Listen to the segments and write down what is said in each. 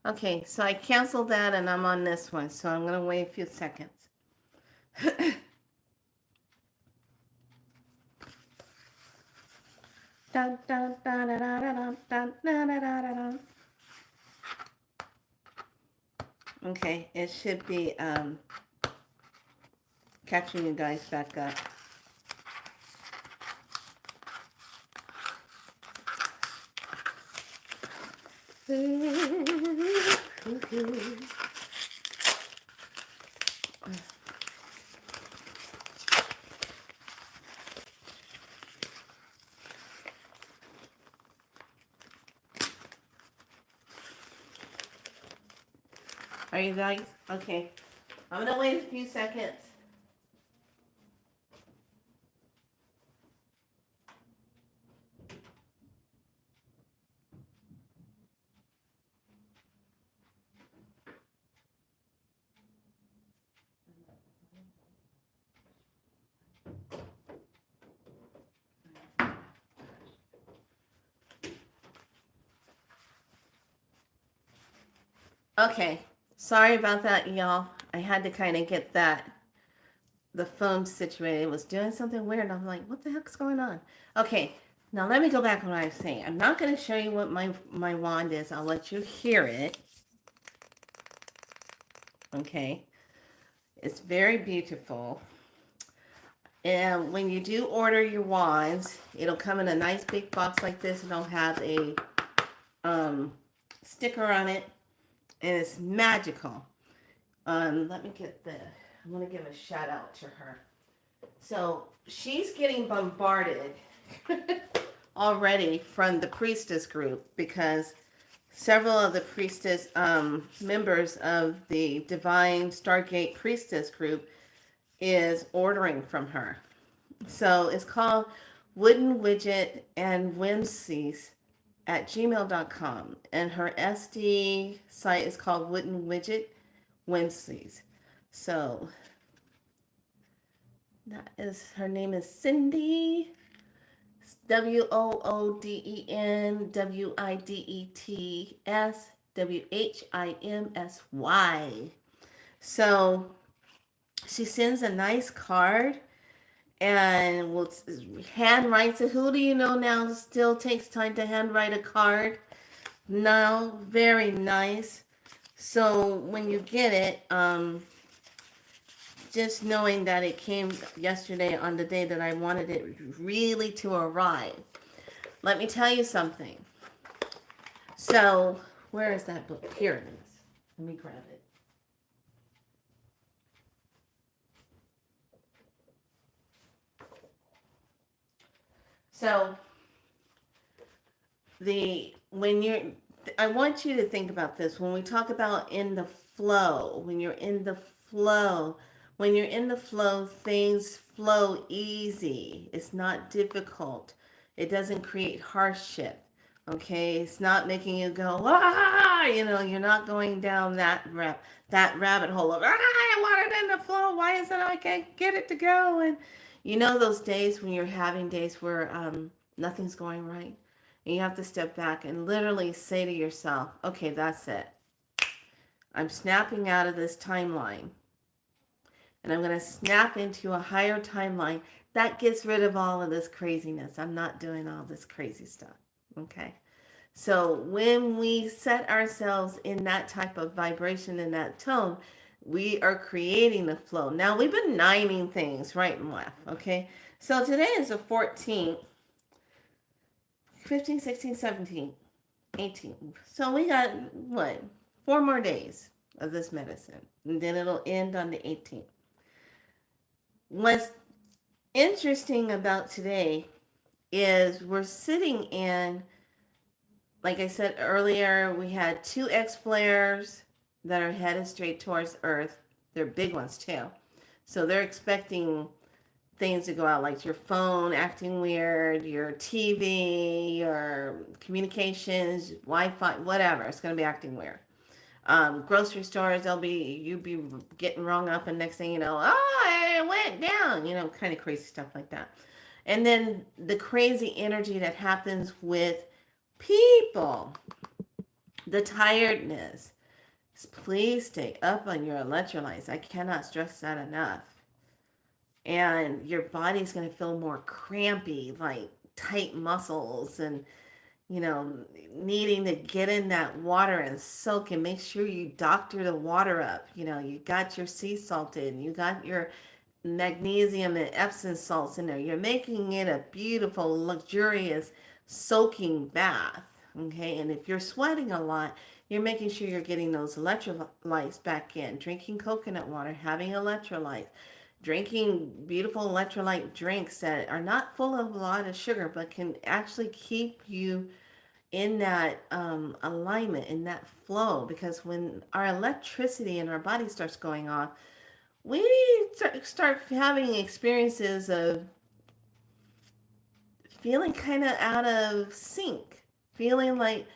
Okay, so I canceled that and I'm on this one. So I'm going to wait a few seconds. Dun, dun, dun, dun, dun, dun, dun, dun, dun, dun, dun. Okay, it should be catching you guys back up. Are you guys? Okay. I'm going to wait a few seconds. Okay. Sorry about that, y'all. I had to kind of get the phone situated. It was doing something weird. And I'm like, what the heck's going on? Okay. Now let me go back to what I was saying. I'm not going to show you what my wand is. I'll let you hear it. Okay. It's very beautiful. And when you do order your wands, it'll come in a nice big box like this. And it'll have a sticker on it. And it's magical. Let me get the, I'm going to give a shout out to her. So she's getting bombarded already from the priestess group because several of the priestess members of the Divine Stargate Priestess group is ordering from her. So it's called Wooden Widget and Whimsies at gmail.com. And her SD site is called Wooden Widget Whimsies. So that is, her name is Cindy. WOODENWIDETS So she sends a nice card and will hand writes it. Who do you know now still takes time to handwrite a card? No, very nice. So when you get it, just knowing that it came yesterday on the day that I wanted it really to arrive. Let me tell you something. So, where is that book? Here it is. Let me grab it. So, I want you to think about this. When we talk about in the flow, when you're in the flow, things flow easy. It's not difficult. It doesn't create hardship. Okay, it's not making you go, you're not going down that rabbit hole of, I want it in the flow. Why is it I can't get it to go? And those days when you're having days where nothing's going right, and you have to step back and literally say to yourself, okay, that's it. I'm snapping out of this timeline. And I'm going to snap into a higher timeline that gets rid of all of this craziness. I'm not doing all this crazy stuff. Okay. So when we set ourselves in that type of vibration, in that tone, we are creating the flow. Now we've been niming things right and left. Okay. So today is the 14th, 15, 16, 17, 18. So we got what? 4 more days of this medicine. And then it'll end on the 18th. What's interesting about today is we're sitting in, like I said earlier, we had 2 X flares that are headed straight towards Earth. They're big ones too. So they're expecting things to go out, like your phone acting weird, your TV, your communications, Wi-Fi, whatever. It's going to be acting weird. Grocery stores, you'll be getting rung up, and next thing you know, it went down, kind of crazy stuff like that. And then the crazy energy that happens with people. the tiredness. Please stay up on your electrolytes. I cannot stress that enough. And your body's going to feel more crampy, like tight muscles, and needing to get in that water and soak, and make sure you doctor the water up. You got your sea salt in, you got your magnesium and Epsom salts in there. You're making it a beautiful, luxurious soaking bath. Okay, and if you're sweating a lot, you're making sure you're getting those electrolytes back in. Drinking coconut water, having electrolytes, drinking beautiful electrolyte drinks that are not full of a lot of sugar, but can actually keep you in that alignment, in that flow. Because when our electricity in our body starts going off, we start having experiences of feeling kind of out of sync, feeling like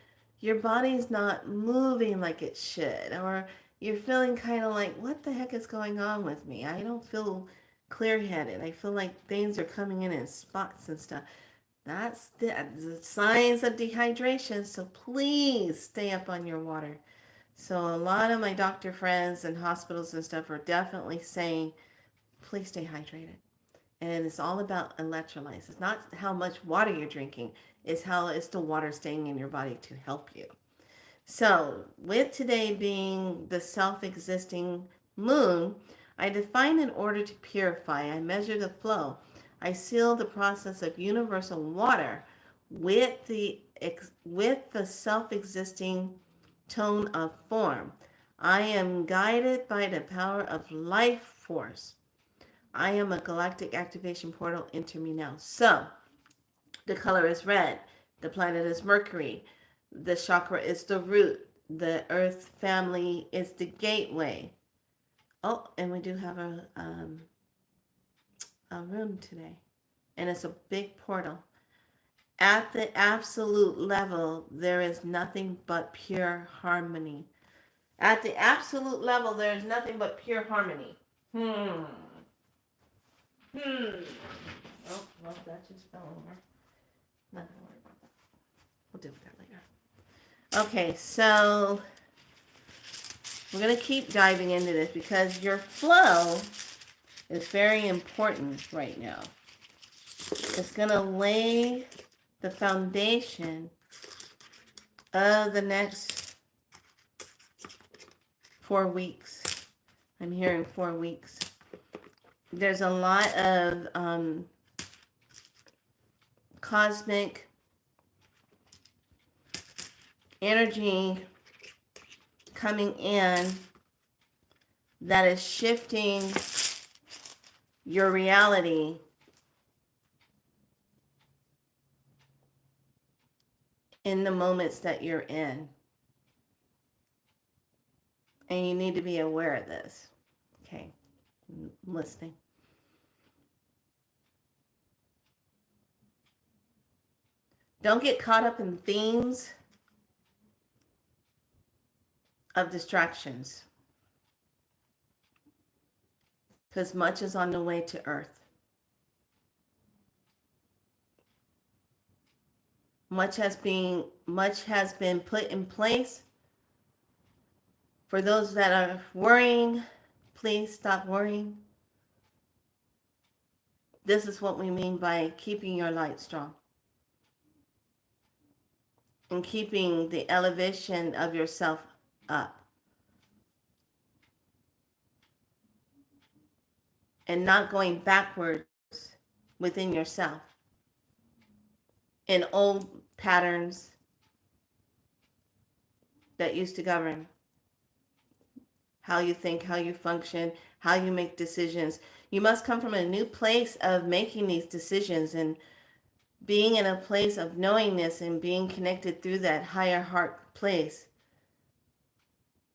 your body's not moving like it should, or you're feeling kind of like, what the heck is going on with me? I don't feel clear headed. I feel like things are coming in spots and stuff. That's the signs of dehydration. So please stay up on your water. So a lot of my doctor friends and hospitals and stuff are definitely saying, please stay hydrated. And it's all about electrolytes. It's not how much water you're drinking, it's how it's the water staying in your body to help you. So, with today being the self existing moon, I define in order to purify. I measure the flow. I seal the process of universal water with the self existing tone of form. I am guided by the power of life force. I am a galactic activation portal. Enter me now. So, the color is red. The planet is Mercury. The chakra is the root. The earth family is the gateway. Oh, and we do have a room today. And it's a big portal. At the absolute level, there is nothing but pure harmony. At the absolute level, there is nothing but pure harmony. Hmm. Oh, well, that just fell over. Not gonna worry about that. We'll deal with that later. Okay, so we're going to keep diving into this because your flow is very important right now. It's going to lay the foundation of the next 4 weeks. I'm hearing 4 weeks. There's a lot of cosmic energy coming in that is shifting your reality in the moments that you're in. And you need to be aware of this. Okay, I'm listening. Don't get caught up in themes of distractions, because much is on the way to earth. Much has been put in place. For those that are worrying, please stop worrying. This is what we mean by keeping your light strong and keeping the elevation of yourself up. And not going backwards within yourself in old patterns that used to govern how you think, how you function, how you make decisions. You must come from a new place of making these decisions and being in a place of knowingness and being connected through that higher heart place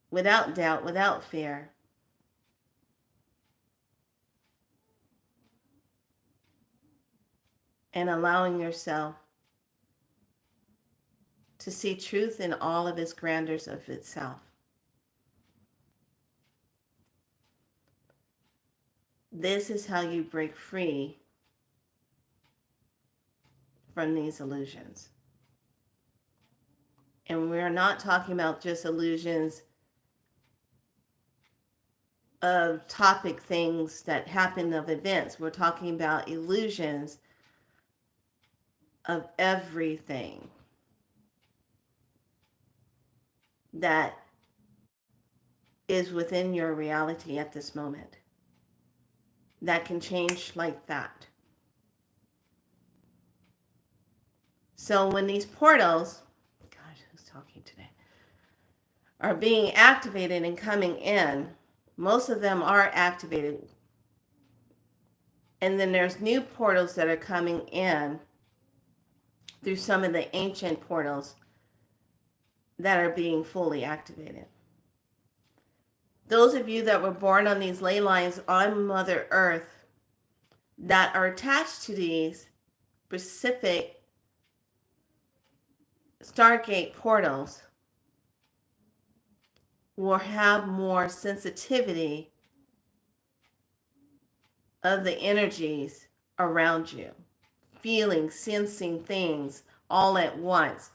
without doubt, without fear. And allowing yourself to see truth in all of its grandeurs of itself. This is how you break free from these illusions. And we're not talking about just illusions of topic things that happen of events. We're talking about illusions of everything that is within your reality at this moment that can change like that. So when these portals, gosh, who's talking today, are being activated and coming in, most of them are activated. And then there's new portals that are coming in through some of the ancient portals that are being fully activated. Those of you that were born on these ley lines on Mother Earth that are attached to these specific Stargate portals will have more sensitivity of the energies around you. Feeling, sensing things all at once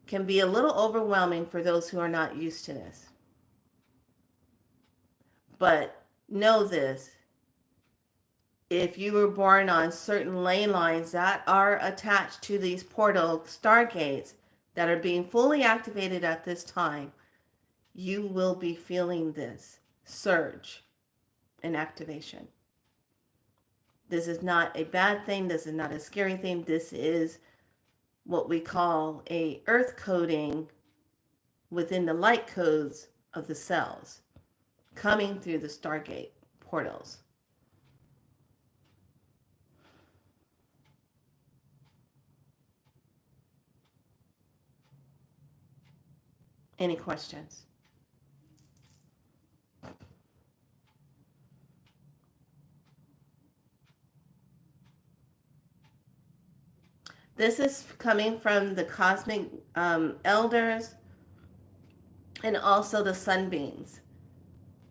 can be a little overwhelming for those who are not used to this. But know this, if you were born on certain ley lines that are attached to these portal stargates that are being fully activated at this time, you will be feeling this surge in activation. This is not a bad thing. This is not a scary thing. This is what we call a earth coding within the light codes of the cells coming through the Stargate portals. Any questions? This is coming from the cosmic elders and also the sunbeams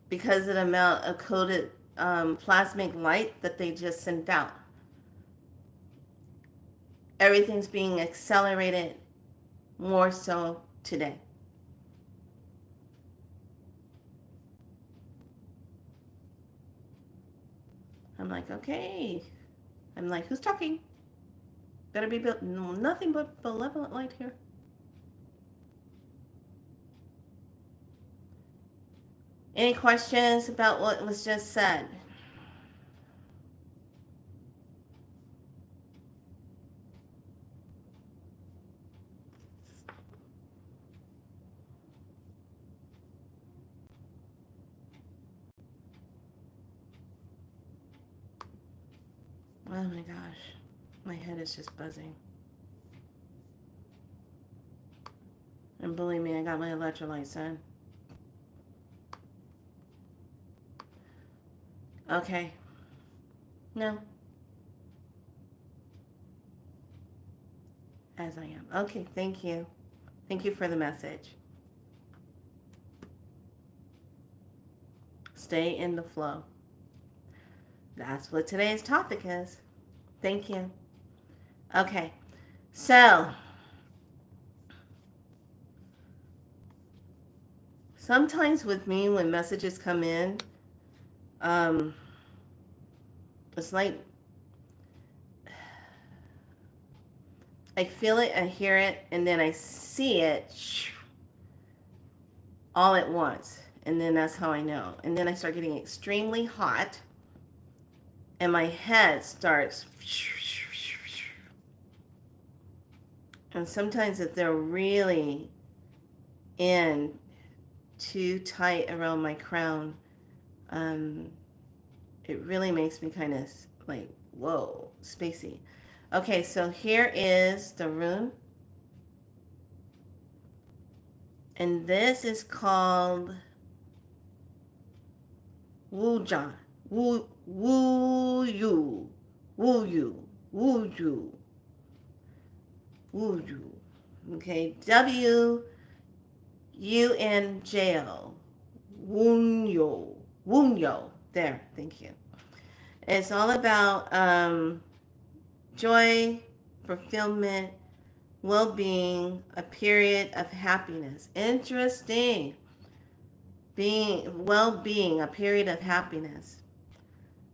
because of the amount of coded plasmic light that they just sent out. Everything's being accelerated more so today. I'm like, okay. I'm like, who's talking? Better be built. No, nothing but benevolent light here. Any questions about what was just said? Oh my gosh. My head is just buzzing. And believe me, I got my electrolytes in. Okay. No. As I am. Okay, thank you. Thank you for the message. Stay in the flow. That's what today's topic is. Thank you. Okay. So, sometimes with me when messages come in, it's like I feel it, I hear it, and then I see it all at once. And then that's how I know. And then I start getting extremely hot, and my head starts. And sometimes if they're really in too tight around my crown, it really makes me kind of like, whoa, spacey. Okay, so here is the rune. And this is called Wujan. Wu Yu. Wu Yu. Wu Yu. Wu Yu. Okay, WUNJO. Wunyo. Wunyo. There, thank you. It's all about joy, fulfillment, well-being, a period of happiness. Interesting. Being well-being, a period of happiness.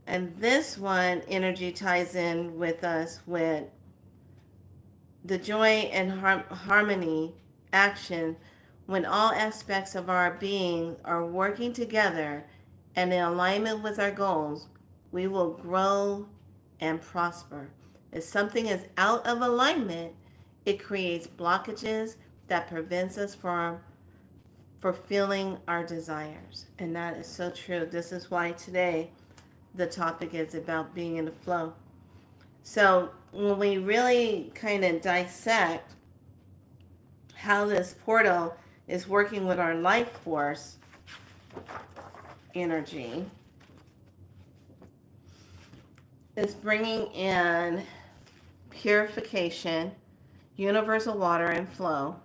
And this one energy ties in with us with the joy and harmony action when all aspects of our being are working together and in alignment with our goals, we will grow and prosper. If something is out of alignment, it creates blockages that prevents us from fulfilling our desires. And that is so true. This is why today the topic is about being in the flow. So when we really kind of dissect how this portal is working with our life force energy, it's bringing in purification, universal water, and flow.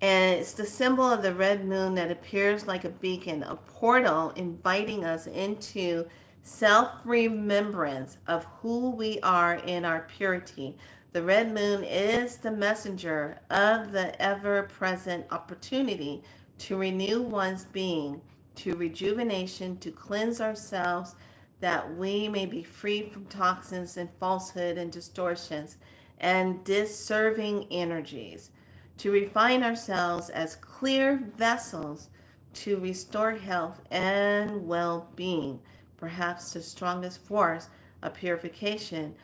And it's the symbol of the red moon that appears like a beacon, a portal inviting us into self-remembrance of who we are in our purity. The red moon is the messenger of the ever-present opportunity to renew one's being, to rejuvenation, to cleanse ourselves, that we may be free from toxins and falsehood and distortions and disserving energies, to refine ourselves as clear vessels to restore health and well-being. Perhaps the strongest force of purification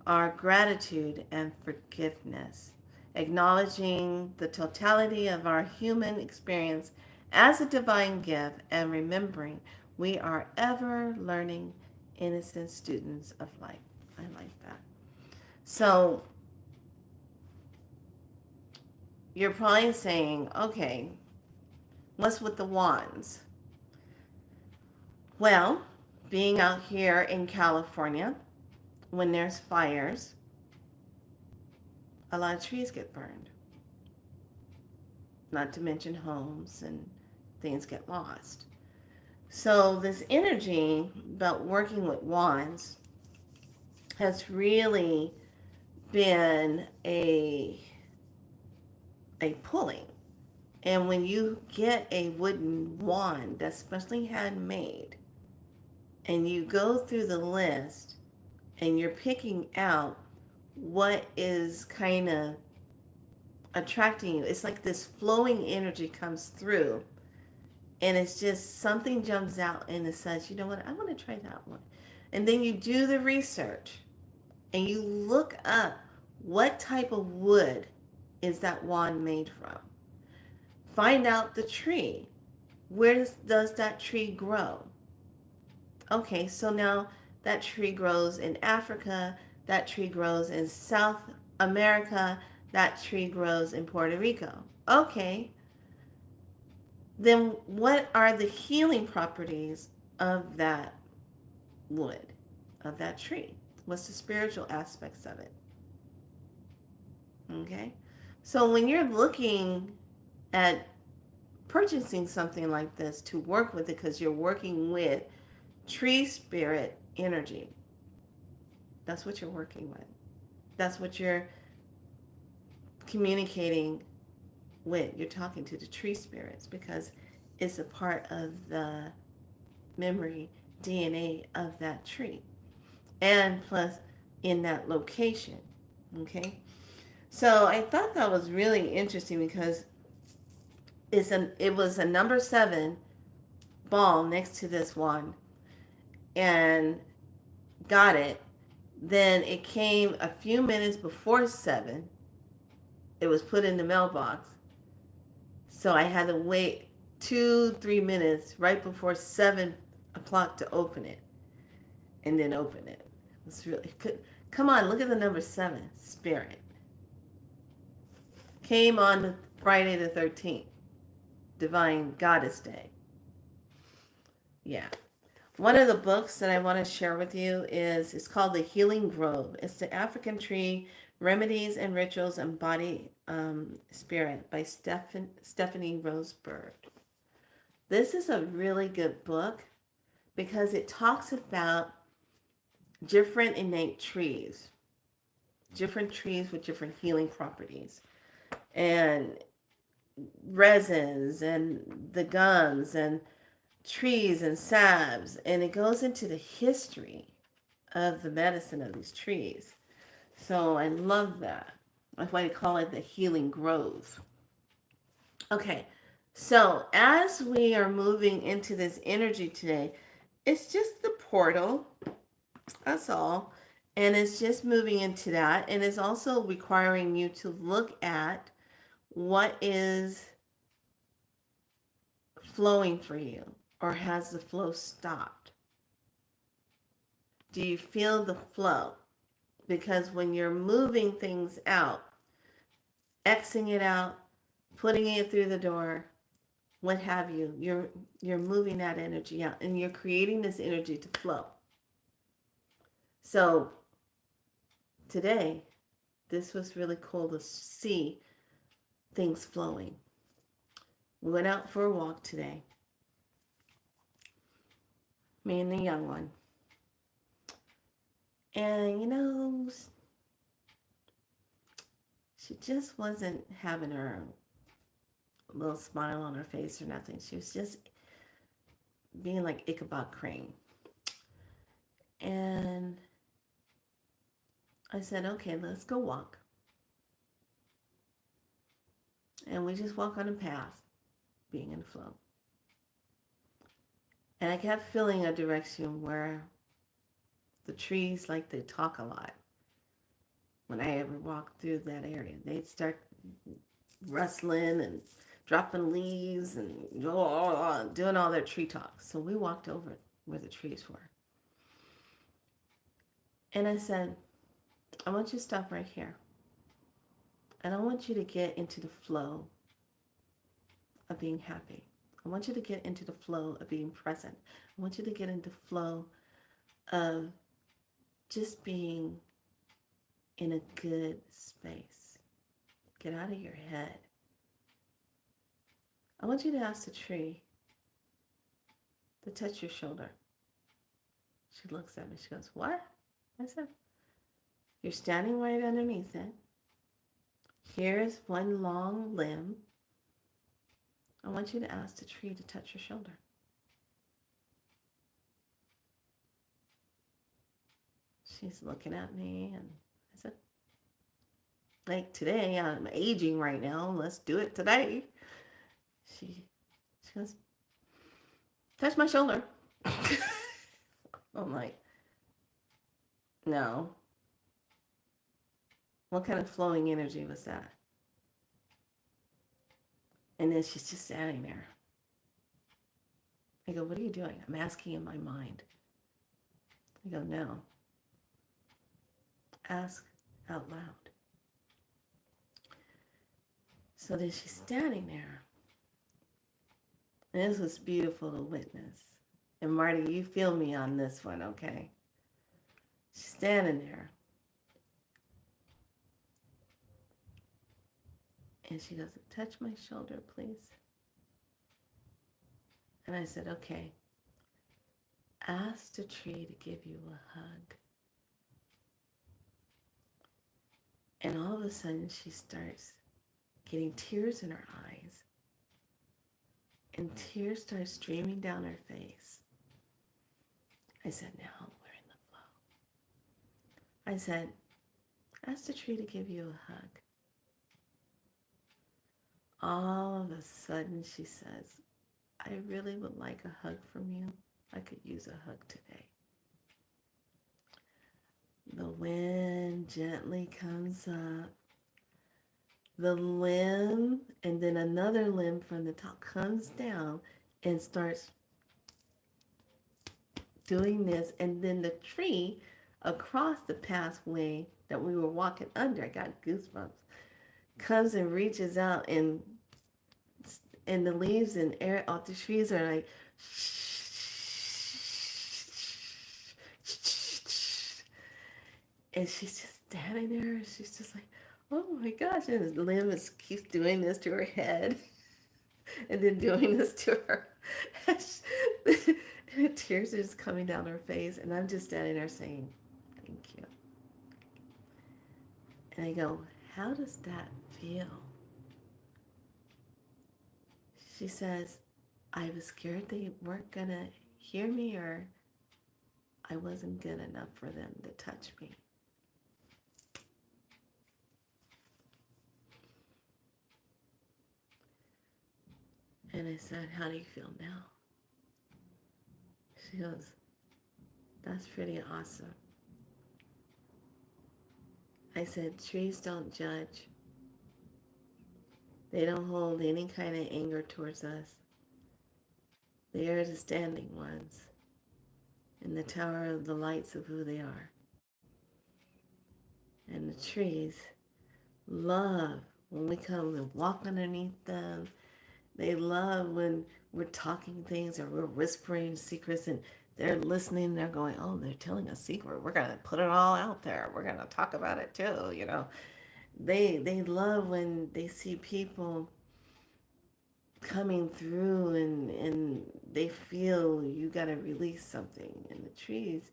are gratitude and forgiveness, acknowledging the totality of our human experience as a divine gift and remembering we are ever learning innocent students of life. I like that. So you're probably saying, okay, what's with the wands? Well, being out here in California, when there's fires, a lot of trees get burned. Not to mention homes and things get lost. So this energy about working with wands has really been a pulling. And when you get a wooden wand that's specially handmade and you go through the list and you're picking out what is kind of attracting you, it's like this flowing energy comes through and it's just something jumps out and it says, you know what, I want to try that one. And then you do the research and you look up what type of wood is that wand made from. Find out the tree. Where does that tree grow? Okay, so now that tree grows in Africa, that tree grows in South America, that tree grows in Puerto Rico. Okay, then what are the healing properties of that wood, of that tree? What's the spiritual aspects of it? Okay, so when you're looking at purchasing something like this to work with it, because you're working with tree spirit energy, that's what you're working with. That's what you're communicating with. You're talking to the tree spirits because it's a part of the memory DNA of that tree, and plus in that location. Okay, so I thought that was really interesting because it was a number 7 ball next to this one, and got it. Then it came a few minutes before 7. It was put in the mailbox. So I had to wait 2-3 minutes right before 7 o'clock to open it. And then open it. It's really good. Come on, look at the number 7, Spirit. Came on Friday the 13th, Divine Goddess Day. Yeah. One of the books that I want to share with you it's called The Healing Grove. It's the African Tree, Remedies and Rituals and Body Spirit by Stephanie Roseberg. This is a really good book because it talks about different innate trees, different trees with different healing properties. and resins and the gums and trees and salves, and it goes into the history of the medicine of these trees. So I love that. That's why they call it the healing grove. Okay, so as we are moving into this energy today, it's just the portal. That's all. And it's just moving into that. And it's also requiring you to look at what is flowing for you, or has the flow stopped? Do you feel the flow? Because when you're moving things out, Xing it out, putting it through the door, what have you, you're moving that energy out and you're creating this energy to flow. So today, this was really cool to see things flowing. We went out for a walk today, me and the young one. And she just wasn't having her little smile on her face or nothing. She was just being like Ichabod Crane. And I said, okay, let's go walk. And we just walk on a path, being in flow. And I kept feeling a direction where the trees, like, they talk a lot. When I ever walk through that area, they'd start rustling and dropping leaves and doing all their tree talk. So we walked over where the trees were. And I said, I want you to stop right here. And I want you to get into the flow of being happy. I want you to get into the flow of being present. I want you to get into flow of just being in a good space. Get out of your head. I want you to ask the tree to touch your shoulder. She looks at me. She goes, what? I said, you're standing right underneath it. Here's one long limb. I want you to ask the tree to touch your shoulder. She's looking at me, and I said, like, today, I'm aging right now. Let's do it today. She goes, touch my shoulder. I'm like, no. What kind of flowing energy was that? And then she's just standing there. I go, what are you doing? I'm asking in my mind. I go, no. Ask out loud. So then she's standing there. And this was beautiful to witness. And Marty, you feel me on this one, okay? She's standing there. And she goes, touch my shoulder, please. And I said, okay. Ask the tree to give you a hug. And all of a sudden, she starts getting tears in her eyes. And tears start streaming down her face. I said, now we're in the flow. I said, ask the tree to give you a hug. All of a sudden, she says, I really would like a hug from you. I could use a hug today. The wind gently comes up. The limb, and then another limb from the top comes down and starts doing this. And then the tree across the pathway that we were walking under, I got goosebumps, comes and reaches out, and the leaves and air off the trees are like, and she's just standing there, and she's just like, oh my gosh, and the limb keeps doing this to her head, and then doing this to her. And the tears are just coming down her face, and I'm just standing there saying, thank you. And I go, how does that feel? She says, I was scared they weren't going to hear me, or I wasn't good enough for them to touch me. And I said, how do you feel now? She goes, that's pretty awesome. I said, trees don't judge. They don't hold any kind of anger towards us. They are the standing ones in the tower of the lights of who they are. And the trees love when we come and walk underneath them. They love when we're talking things or we're whispering secrets and they're listening. They're going, oh, they're telling a secret. We're going to put it all out there. We're going to talk about it too, you know. They love when they see people coming through and they feel you got to release something. And the trees,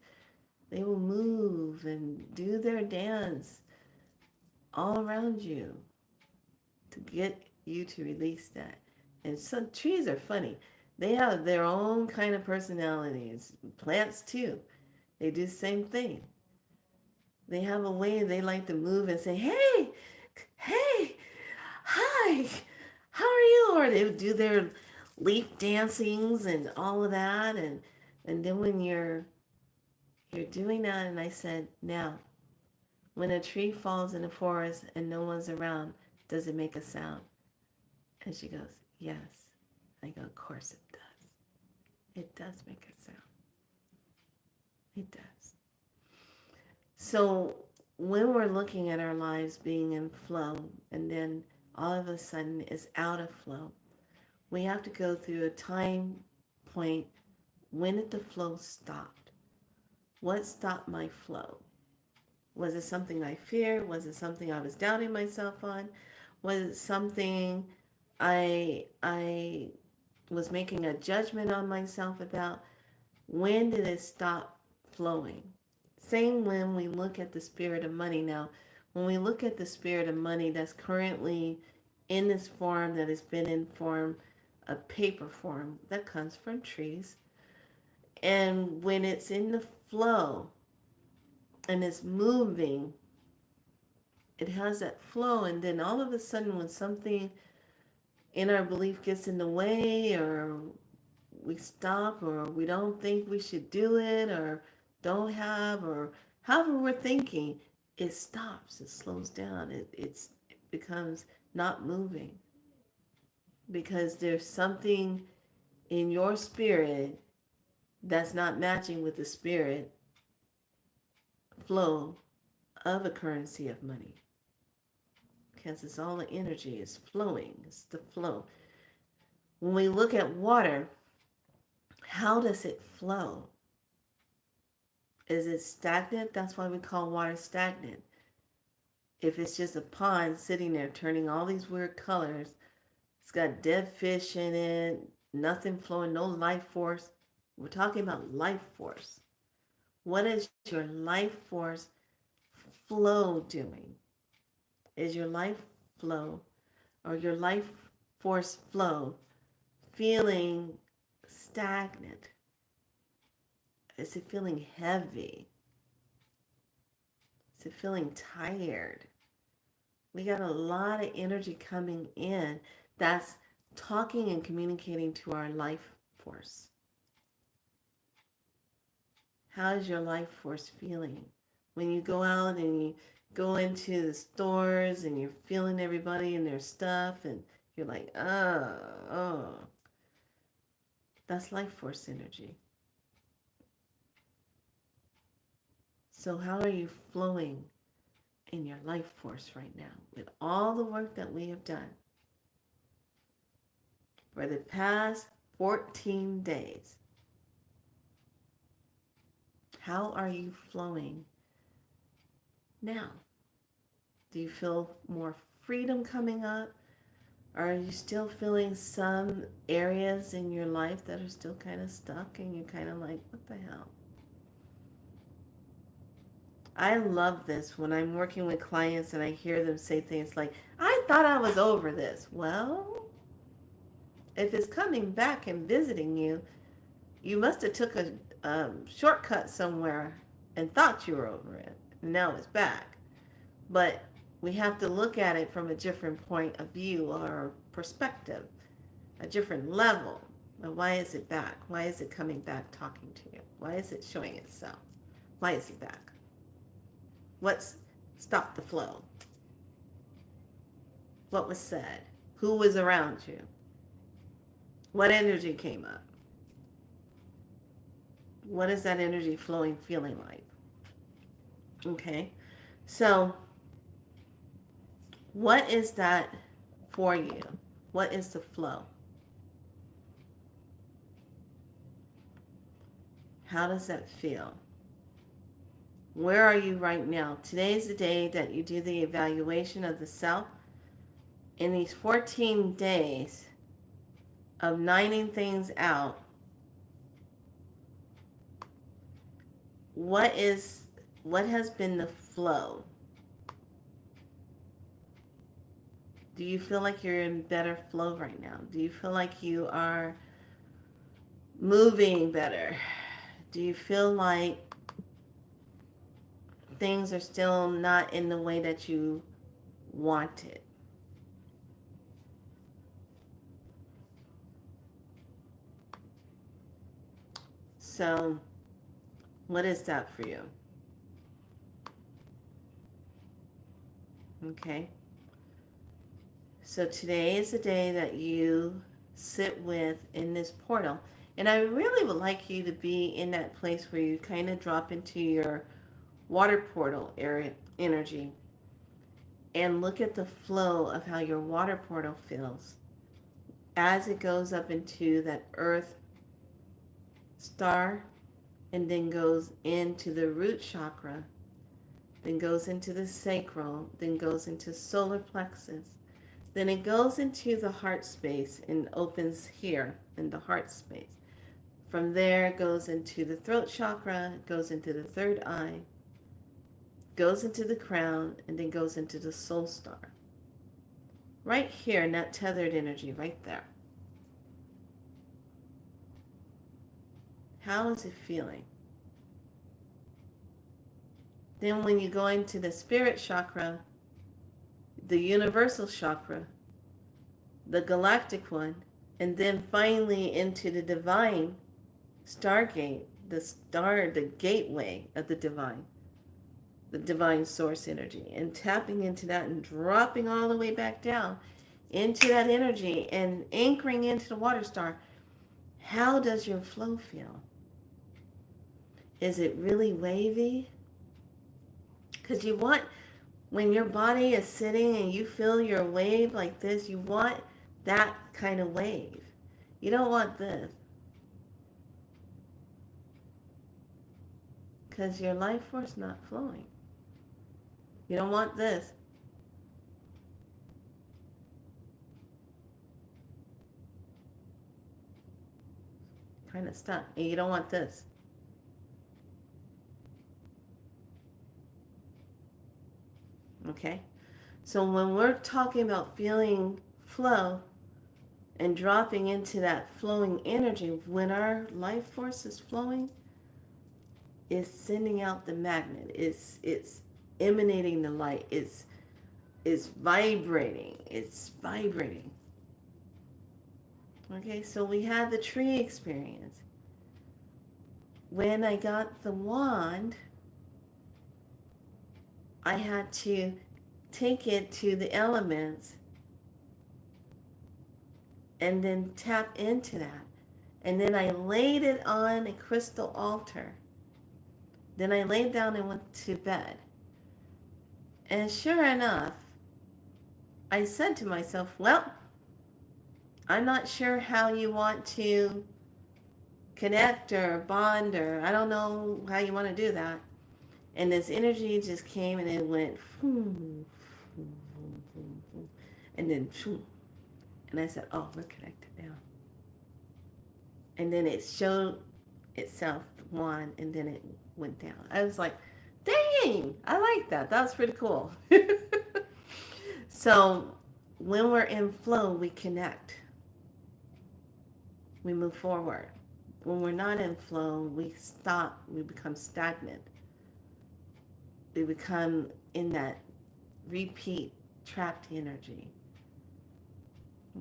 they will move and do their dance all around you to get you to release that. And some trees are funny. They have their own kind of personalities. Plants too. They do the same thing. They have a way they like to move and say, hey, hey, hi, how are you? Or they would do their leaf dancings and all of that. And then when you're doing that, and I said, now, when a tree falls in the forest and no one's around, does it make a sound? And she goes, yes. I go, of course it does. It does make a sound. It does. So when we're looking at our lives being in flow and then all of a sudden it's out of flow, we have to go through a time point. When did the flow stop? What stopped my flow? Was it something I feared? Was it something I was doubting myself on? Was it something I was making a judgment on myself about? When did it stop flowing? Same when we look at the spirit of money. Now, when we look at the spirit of money that's currently in this form, that has been in form, a paper form, that comes from trees. And when it's in the flow and it's moving, it has that flow. And then all of a sudden when something in our belief gets in the way, or we stop, or we don't think we should do it, or don't have, or however we're thinking, it stops, it slows down, it becomes not moving. Because there's something in your spirit that's not matching with the spirit flow of a currency of money. Because it's all the energy, it's flowing, it's the flow. When we look at water, how does it flow? Is it stagnant? That's why we call water stagnant. If it's just a pond sitting there turning all these weird colors, it's got dead fish in it, nothing flowing, no life force. We're talking about life force. What is your life force flow doing? Is your life flow or your life force flow feeling stagnant? Is it feeling heavy? Is it feeling tired? We got a lot of energy coming in that's talking and communicating to our life force. How is your life force feeling? When you go out and you go into the stores and you're feeling everybody and their stuff and you're like, oh. That's life force energy. So how are you flowing in your life force right now with all the work that we have done for the past 14 days? How are you flowing now? Do you feel more freedom coming up? Or are you still feeling some areas in your life that are still kind of stuck and you're kind of like, what the hell? I love this when I'm working with clients and I hear them say things like, I thought I was over this. Well, If it's coming back and visiting you, you must have took a shortcut somewhere and thought you were over it. Now it's back. But we have to look at it from a different point of view or perspective, a different level. Why is it back? Why is it coming back talking to you? Why is it showing itself? Why is it back? What's stopped the flow? What was said? Who was around you? What energy came up? What is that energy flowing, feeling like? Okay, so what is that for you? What is the flow? How does that feel? Where are you right now? Today is the day that you do the evaluation of the self. In these 14 days of nining things out, what has been the flow? Do you feel like you're in better flow right now? Do you feel like you are moving better? Do you feel like things are still not in the way that you wanted? So, what is that for you? Okay. So today is the day that you sit with in this portal. And I really would like you to be in that place where you kind of drop into your water portal area energy and look at the flow of how your water portal feels as it goes up into that earth star and then goes into the root chakra, then goes into the sacral, then goes into solar plexus. Then it goes into the heart space and opens here in the heart space. From there, it goes into the throat chakra, goes into the third eye, goes into the crown, and then goes into the soul star. Right here in that tethered energy, right there. How is it feeling? Then when you go into the spirit chakra, the universal chakra, the galactic one, and then finally into the divine stargate, the star, the gateway of the divine source energy, and tapping into that and dropping all the way back down into that energy and anchoring into the water star. How does your flow feel? Is it really wavy? Because you want, when your body is sitting and you feel your wave like this, you want that kind of wave. You don't want this. Because your life force is not flowing. You don't want this. Kind of stuck. And you don't want this. Okay? So when we're talking about feeling flow and dropping into that flowing energy, when our life force is flowing, it's sending out the magnet. It's emanating the light. It's vibrating. It's vibrating. Okay, so we had the tree experience. When I got the wand, I had to take it to the elements and then tap into that. And then I laid it on a crystal altar. Then I laid down and went to bed. And sure enough, I said to myself, well, I'm not sure how you want to connect or bond, or I don't know how you want to do that. And this energy just came and it went, and then, and I said, oh, we're connected now. And then it showed itself, the wand, and then it went down. I was like, dang, I like that. That was pretty cool. So when we're in flow, we connect. we move forward. When we're not in flow, we stop, we become stagnant. We become in that repeat trapped energy.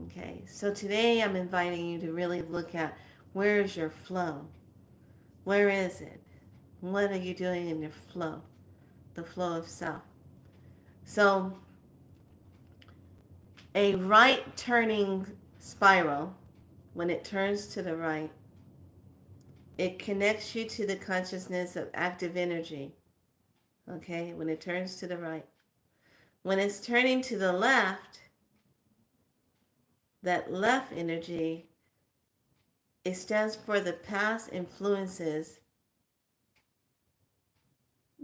Okay, so today I'm inviting you to really look at, where is your flow? Where is it? What are you doing in your flow? The flow of self. So a right turning spiral, when it turns to the right, it connects you to the consciousness of active energy. Okay, when it turns to the right. When it's turning to the left, that left energy, it stands for the past influences,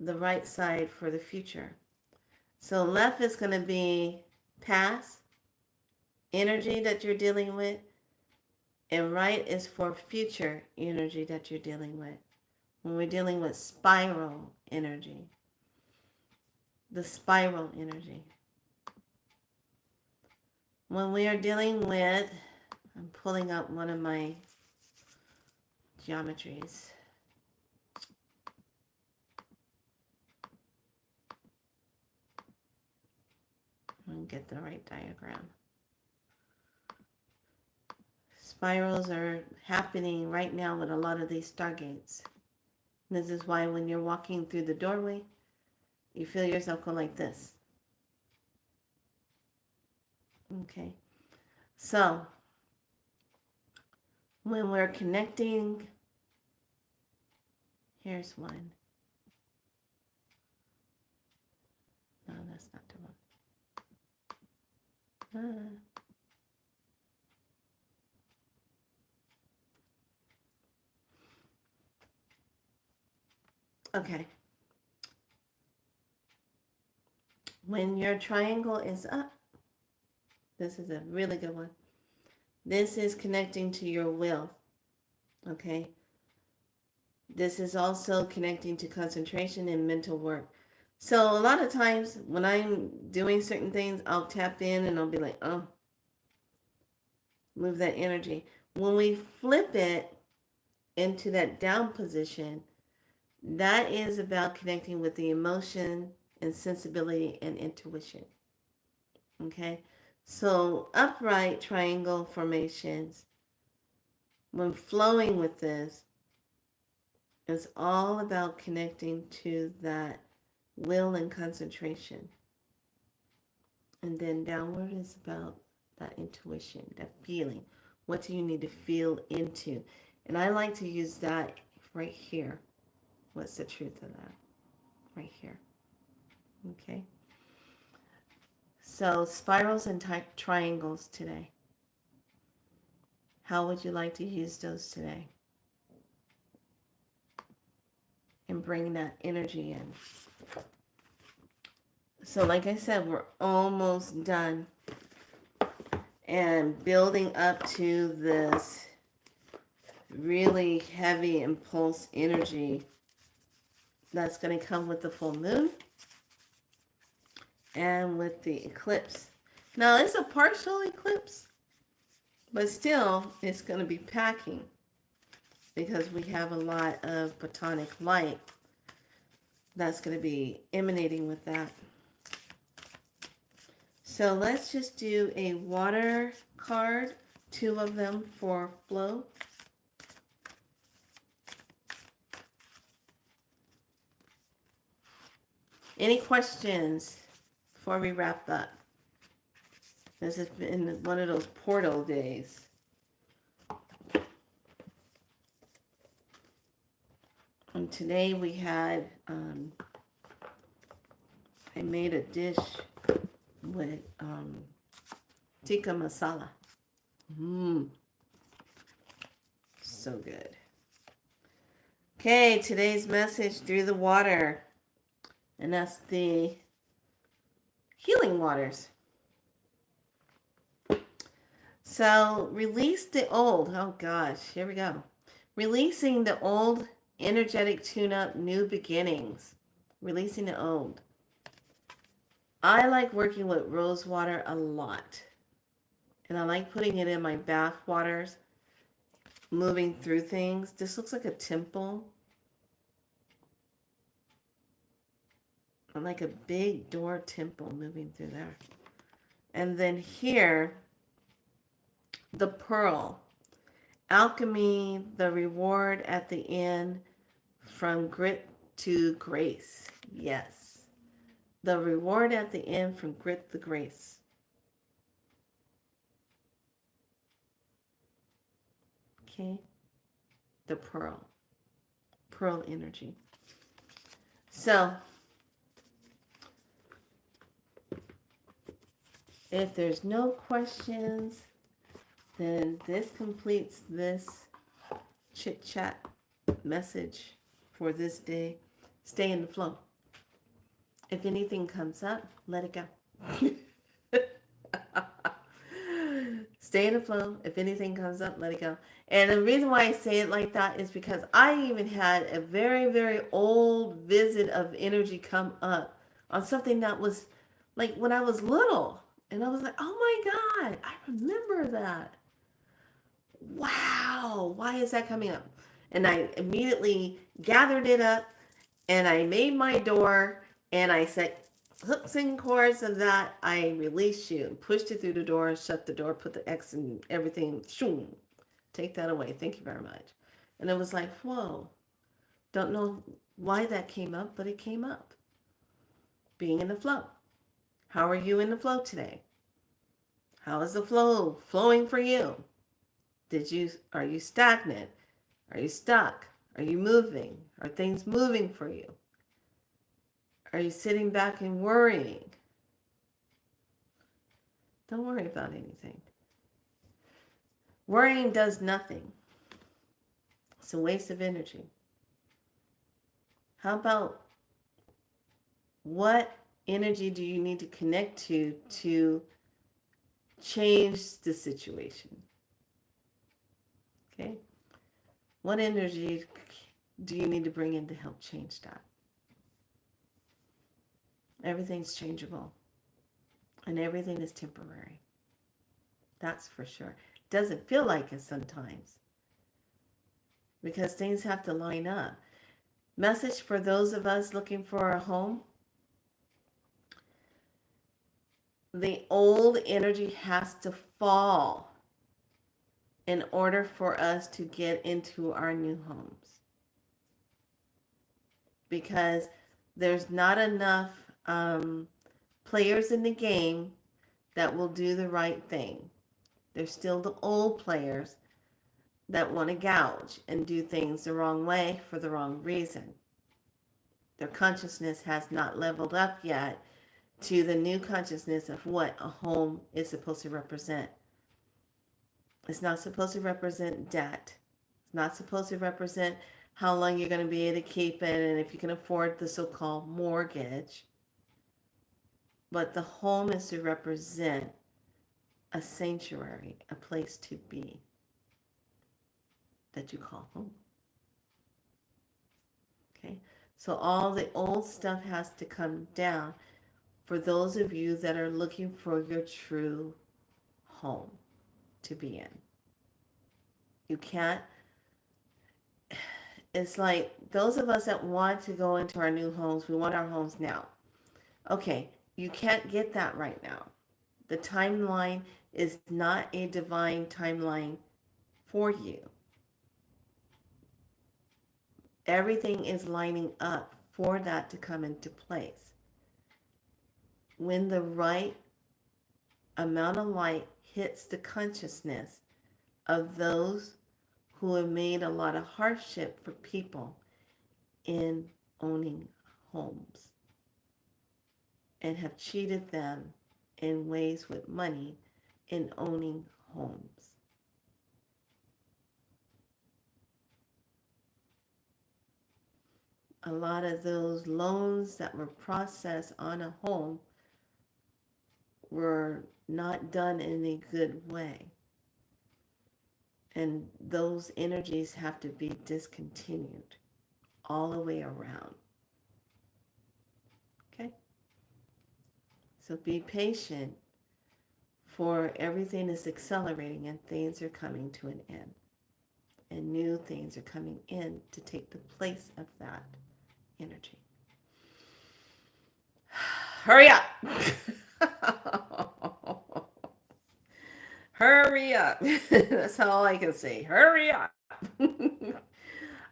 the right side for the future. So left is going to be past energy that you're dealing with, and right is for future energy that you're dealing with. When we're dealing with spiral energy, the spiral energy. When we are dealing with, I'm pulling up one of my geometries. And get the right diagram. Spirals are happening right now with a lot of these stargates. This is why when you're walking through the doorway, you feel yourself go like this. Okay. So, when we're connecting, here's one. No, that's not the one. Okay. When your triangle is up, this is a really good one. This is connecting to your will. Okay. This is also connecting to concentration and mental work. So a lot of times when I'm doing certain things, I'll tap in and I'll be like, oh, move that energy. When we flip it into that down position, that is about connecting with the emotion and sensibility and intuition. Okay? So upright triangle formations, when flowing with this, is all about connecting to that will and concentration. And then downward is about that intuition, that feeling. What do you need to feel into? And I like to use that right here. What's the truth of that? Right here. Okay. So spirals and triangles today. How would you like to use those today? And bring that energy in. So like I said, we're almost done. And building up to this really heavy impulse energy that's going to come with the full moon and with the eclipse. Now, it's a partial eclipse, but still, it's going to be packing because we have a lot of photonic light that's going to be emanating with that. So let's just do a water card, 2 of them for flow. Any questions before we wrap up? This has been one of those portal days. And today we had, I made a dish with tikka masala. So good. Okay, today's message, through the water. And that's the healing waters. So release the old. Oh gosh, here we go. Releasing the old, energetic tune-up, new beginnings. Releasing the old. I like working with rose water a lot. And I like putting it in my bath waters. moving through things. This looks like a temple, like a big door temple moving through there. And then here, the pearl. Alchemy, the reward at the end, from grit to grace. Yes. The reward at the end from grit to grace. Okay. The pearl. Pearl energy. So, if there's no questions, then this completes this chit chat message for this day. Stay in the flow. If anything comes up, let it go. Stay in the flow. If anything comes up, let it go. And the reason why I say it like that is because I even had a very, very old visit of energy come up on something that was like when I was little. And I was like, oh my God, I remember that. Wow, why is that coming up? And I immediately gathered it up and I made my door and I said, hooks and cords of that, I release you, pushed it through the door, shut the door, put the X and everything, shoom, take that away. Thank you very much. And it was like, whoa, don't know why that came up, but it came up. Being in the flow. How are you in the flow today? How is the flow flowing for you? Are you stagnant? Are you stuck? Are you moving? Are things moving for you? Are you sitting back and worrying? Don't worry about anything. Worrying does nothing. It's a waste of energy. How about what energy do you need to connect to change the situation? Okay? What energy do you need to bring in to help change that? Everything's changeable. And everything is temporary. That's for sure. Doesn't feel like it sometimes. Because things have to line up. Message for those of us looking for a home. The old energy has to fall in order for us to get into our new homes. Because there's not enough players in the game that will do the right thing. There's still the old players that want to gouge and do things the wrong way for the wrong reason. Their consciousness has not leveled up yet to the new consciousness of what a home is supposed to represent. It's not supposed to represent debt. It's not supposed to represent how long you're going to be able to keep it and if you can afford the so-called mortgage. But the home is to represent a sanctuary, a place to be that you call home. Okay? So all the old stuff has to come down for those of you that are looking for your true home to be in. You can't, it's like those of us that want to go into our new homes, we want our homes now. Okay, you can't get that right now. The timeline is not a divine timeline for you. Everything is lining up for that to come into place. When the right amount of light hits the consciousness of those who have made a lot of hardship for people in owning homes and have cheated them in ways with money in owning homes. A lot of those loans that were processed on a home were not done in a good way. And those energies have to be discontinued all the way around. Okay? So be patient, for everything is accelerating and things are coming to an end. and new things are coming in to take the place of that energy. Hurry up. Hurry up. That's all I can say. Hurry up.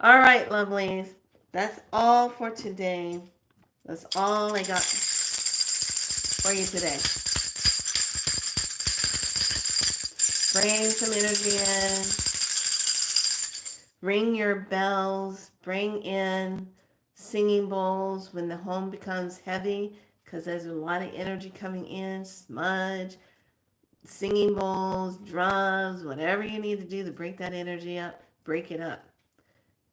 All right, lovelies. That's all for today. That's all I got for you today. Bring some energy in. Ring your bells. Bring in singing bowls when the home becomes heavy because there's a lot of energy coming in. Smudge, singing bowls, drums, whatever you need to do to break that energy up, break it up.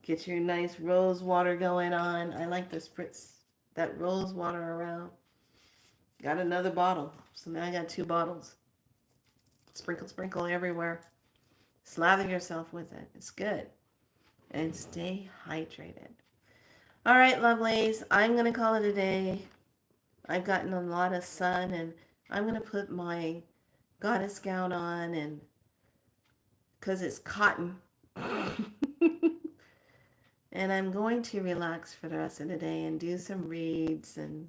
Get your nice rose water going on. I like to spritz that rose water around. Got another bottle. So now I got 2 bottles. Sprinkle, sprinkle everywhere. Slather yourself with it. It's good. And stay hydrated. All right, lovelies. I'm going to call it a day. I've gotten a lot of sun and I'm going to put my goddess gown on and because it's cotton. And I'm going to relax for the rest of the day and do some reads and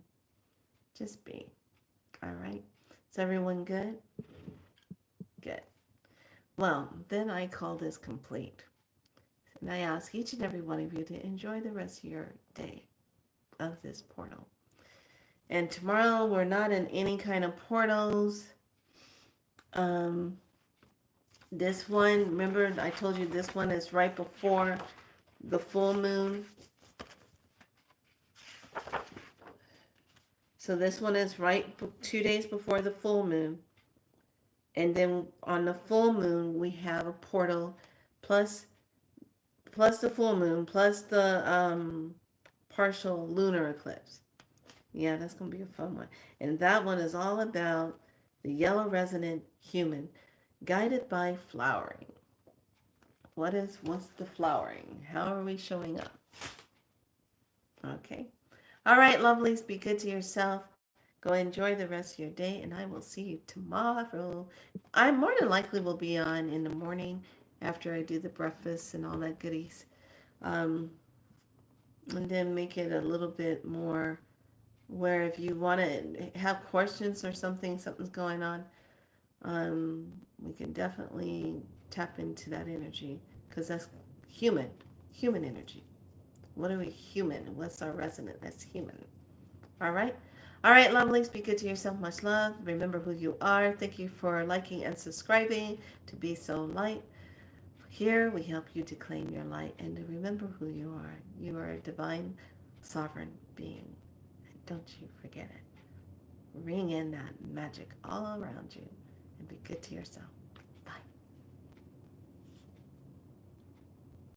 just be. All right. Is everyone good? Good. Well, then I call this complete. And I ask each and every one of you to enjoy the rest of your day of this portal. And tomorrow we're not in any kind of portals. This one, remember I told you this one is right before the full moon. So this one is right 2 days before the full moon. And then on the full moon, we have a portal plus the full moon, plus the partial lunar eclipse. Yeah, that's going to be a fun one. And that one is all about the yellow resonant human guided by flowering. What's the flowering? How are we showing up? Okay. All right, lovelies, be good to yourself. Go enjoy the rest of your day, and I will see you tomorrow. I more than likely will be on in the morning after I do the breakfast and all that goodies. And then make it a little bit more where if you want to have questions or something's going on, we can definitely tap into that energy because that's human energy. What are we human? What's our resonance? That's human. All right. All right, lovelies, be good to yourself. Much love. Remember who you are. Thank you for liking and subscribing to Be So Light. Here we help you to claim your light and to remember who you are. You are a divine, sovereign being. And don't you forget it. Ring in that magic all around you and be good to yourself.